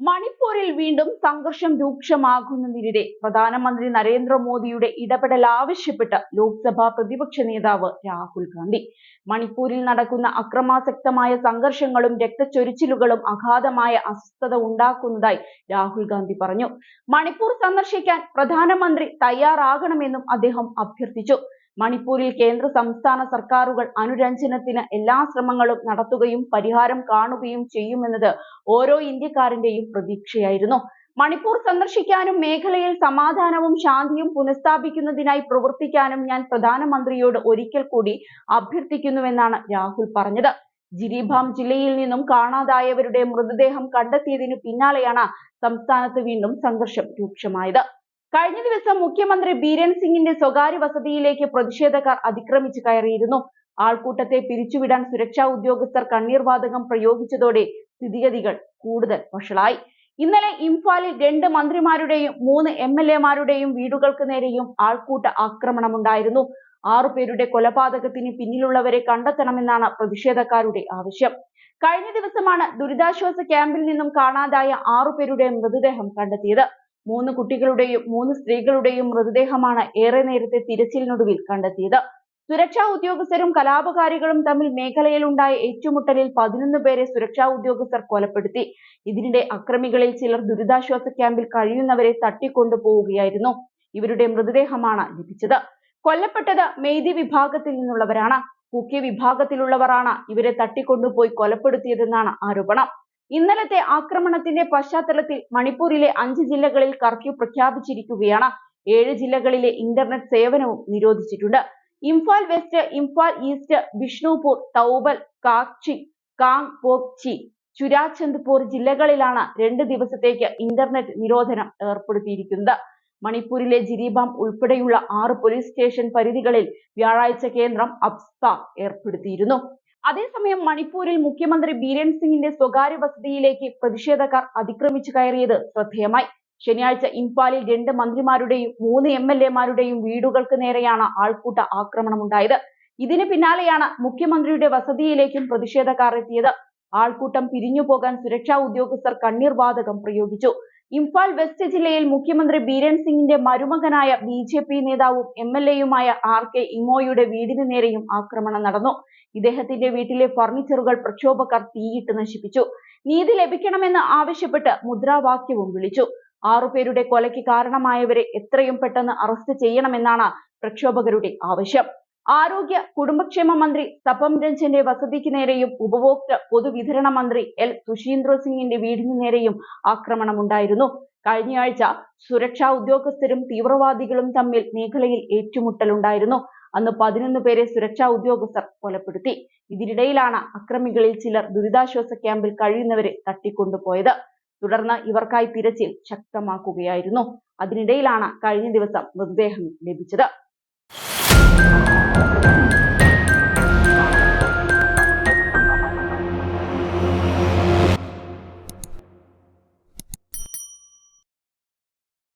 മണിപ്പൂരിൽ വീണ്ടും സംഘർഷം രൂക്ഷമാകുന്നതിനിടെ പ്രധാനമന്ത്രി നരേന്ദ്രമോദിയുടെ ഇടപെടൽ ആവശ്യപ്പെട്ട് ലോക്സഭാ പ്രതിപക്ഷ നേതാവ് രാഹുൽ ഗാന്ധി. മണിപ്പൂരിൽ നടക്കുന്ന അക്രമാസക്തമായ സംഘർഷങ്ങളും രക്തച്ചൊരിച്ചിലുകളും അഗാധമായ അസ്വസ്ഥത ഉണ്ടാക്കുന്നതായി രാഹുൽ ഗാന്ധി പറഞ്ഞു. മണിപ്പൂർ സന്ദർശിക്കാൻ പ്രധാനമന്ത്രി തയ്യാറാകണമെന്നും അദ്ദേഹം അഭ്യർത്ഥിച്ചു. മണിപ്പൂരിൽ കേന്ദ്ര സംസ്ഥാന സർക്കാരുകൾ അനുരഞ്ജനത്തിന് എല്ലാ ശ്രമങ്ങളും നടത്തുകയും പരിഹാരം കാണുകയും ചെയ്യുമെന്നത് ഓരോ ഇന്ത്യക്കാരന്റെയും പ്രതീക്ഷയായിരുന്നു. മണിപ്പൂർ സന്ദർശിക്കാനും മേഖലയിൽ സമാധാനവും ശാന്തിയും പുനഃസ്ഥാപിക്കുന്നതിനായി പ്രവർത്തിക്കാനും ഞാൻ പ്രധാനമന്ത്രിയോട് ഒരിക്കൽ കൂടി അഭ്യർത്ഥിക്കുന്നുവെന്നാണ് രാഹുൽ പറഞ്ഞത്. ജിരിബാം ജില്ലയിൽ നിന്നും കാണാതായവരുടെ മൃതദേഹം കണ്ടെത്തിയതിനു പിന്നാലെയാണ് സംസ്ഥാനത്ത് വീണ്ടും സംഘർഷം രൂക്ഷമായത്. കഴിഞ്ഞ ദിവസം മുഖ്യമന്ത്രി ബീരൻ സിംഗിന്റെ സ്വകാര്യ വസതിയിലേക്ക് പ്രതിഷേധക്കാർ അതിക്രമിച്ച് കയറിയിരുന്നു. ആൾക്കൂട്ടത്തെ പിരിച്ചുവിടാൻ സുരക്ഷാ ഉദ്യോഗസ്ഥർ കണ്ണീർവാതകം പ്രയോഗിച്ചതോടെ സ്ഥിതിഗതികൾ കൂടുതൽ വഷളായി. ഇന്നലെ ഇംഫാലിൽ 2 മന്ത്രിമാരുടെയും 3 MLA-മാരുടെയും വീടുകൾക്ക് നേരെയും ആൾക്കൂട്ട ആക്രമണമുണ്ടായിരുന്നു. 6 പേരുടെ കൊലപാതകത്തിന് പിന്നിലുള്ളവരെ കണ്ടെത്തണമെന്നാണ് പ്രതിഷേധക്കാരുടെ ആവശ്യം. കഴിഞ്ഞ ദിവസമാണ് ദുരിതാശ്വാസ ക്യാമ്പിൽ നിന്നും കാണാതായ 6 പേരുടെ മൃതദേഹം കണ്ടെത്തിയത്. 3 കുട്ടികളുടെയും 3 സ്ത്രീകളുടെയും മൃതദേഹമാണ് ഏറെ നേരത്തെ തിരച്ചിലിനൊടുവിൽ കണ്ടെത്തിയത്. സുരക്ഷാ ഉദ്യോഗസ്ഥരും കലാപകാരികളും തമ്മിൽ മേഖലയിലുണ്ടായ ഏറ്റുമുട്ടലിൽ 11 പേരെ സുരക്ഷാ ഉദ്യോഗസ്ഥർ കൊലപ്പെടുത്തി. ഇതിനിടെ അക്രമികളിൽ ചിലർ ദുരിതാശ്വാസ ക്യാമ്പിൽ കഴിയുന്നവരെ തട്ടിക്കൊണ്ടുപോവുകയായിരുന്നു. ഇവരുടെ മൃതദേഹമാണ് ലഭിച്ചത്. കൊല്ലപ്പെട്ടത് മെയ്തി വിഭാഗത്തിൽ നിന്നുള്ളവരാണ്. കുക്കി വിഭാഗത്തിലുള്ളവരാണ് ഇവരെ തട്ടിക്കൊണ്ടുപോയി കൊലപ്പെടുത്തിയതെന്നാണ് ആരോപണം. ഇന്നലത്തെ ആക്രമണത്തിന്റെ പശ്ചാത്തലത്തിൽ മണിപ്പൂരിലെ 5 ജില്ലകളിൽ കർഫ്യൂ പ്രഖ്യാപിച്ചിരിക്കുകയാണ്. 7 ജില്ലകളിലെ ഇന്റർനെറ്റ് സേവനവും നിരോധിച്ചിട്ടുണ്ട്. ഇംഫാൽ വെസ്റ്റ്, ഇംഫാൽ ഈസ്റ്റ്, ബിഷ്ണുപൂർ, തൗബൽ, കാക്ചി, കാങ്പോക്ചി, ചുരാചന്ദ്പൂർ ജില്ലകളിലാണ് 2 ദിവസത്തേക്ക് ഇന്റർനെറ്റ് നിരോധനം ഏർപ്പെടുത്തിയിരിക്കുന്നത്. മണിപ്പൂരിലെ ജിരിബാം ഉൾപ്പെടെയുള്ള 6 പോലീസ് സ്റ്റേഷൻ പരിധികളിൽ വ്യാഴാഴ്ച കേന്ദ്രം അബ്സ്പ ഏർപ്പെടുത്തിയിരുന്നു. അതേസമയം മണിപ്പൂരിൽ മുഖ്യമന്ത്രി ബീരൻ സിംഗിന്റെ സ്വകാര്യ വസതിയിലേക്ക് പ്രതിഷേധക്കാർ അതിക്രമിച്ചു കയറിയത് ശ്രദ്ധേയമായി. ശനിയാഴ്ച ഇംഫാലിൽ 2 മന്ത്രിമാരുടെയും 3 MLA-മാരുടെയും വീടുകൾക്ക് നേരെയാണ് ആൾക്കൂട്ട ആക്രമണമുണ്ടായത്. ഇതിന് പിന്നാലെയാണ് മുഖ്യമന്ത്രിയുടെ വസതിയിലേക്കും പ്രതിഷേധക്കാർ എത്തിയത്. ആൾക്കൂട്ടം പിരിഞ്ഞുപോകാൻ സുരക്ഷാ ഉദ്യോഗസ്ഥർ കണ്ണീർവാതകം പ്രയോഗിച്ചു. ഇംഫാൽ വെസ്റ്റ് ജില്ലയിൽ മുഖ്യമന്ത്രി ബീരൻ സിംഗിന്റെ മരുമകനായ BJP നേതാവും MLA-യുമായ RK ഇമോയുടെ വീടിന് നേരെയും ആക്രമണം നടന്നു. ഇദ്ദേഹത്തിന്റെ വീട്ടിലെ ഫർണിച്ചറുകൾ പ്രക്ഷോഭക്കാർ തീയിട്ട് നശിപ്പിച്ചു. നീതി ലഭിക്കണമെന്ന് ആവശ്യപ്പെട്ട് മുദ്രാവാക്യവും വിളിച്ചു. 6 പേരുടെ കൊലയ്ക്ക് കാരണമായവരെ എത്രയും പെട്ടെന്ന് അറസ്റ്റ് ചെയ്യണമെന്നാണ് പ്രക്ഷോഭകരുടെ ആവശ്യം. ആരോഗ്യ കുടുംബക്ഷേമ മന്ത്രി തപം രഞ്ജന്റെ വസതിക്ക് നേരെയും ഉപഭോക്തൃ പൊതുവിതരണ മന്ത്രി L സുശീന്ദ്ര സിംഗിന്റെ വീടിന് നേരെയും ആക്രമണമുണ്ടായിരുന്നു. കഴിഞ്ഞയാഴ്ച സുരക്ഷാ ഉദ്യോഗസ്ഥരും തീവ്രവാദികളും തമ്മിൽ മേഖലയിൽ ഏറ്റുമുട്ടലുണ്ടായിരുന്നു. അന്ന് 11 പേരെ സുരക്ഷാ ഉദ്യോഗസ്ഥർ കൊലപ്പെടുത്തി. ഇതിനിടയിലാണ് അക്രമികളിൽ ചിലർ ദുരിതാശ്വാസ ക്യാമ്പിൽ കഴിയുന്നവരെ തട്ടിക്കൊണ്ടുപോയത്. തുടർന്ന് ഇവർക്കായി തിരച്ചിൽ ശക്തമാക്കുകയായിരുന്നു. അതിനിടയിലാണ് കഴിഞ്ഞ ദിവസം മൃതദേഹം ലഭിച്ചത്.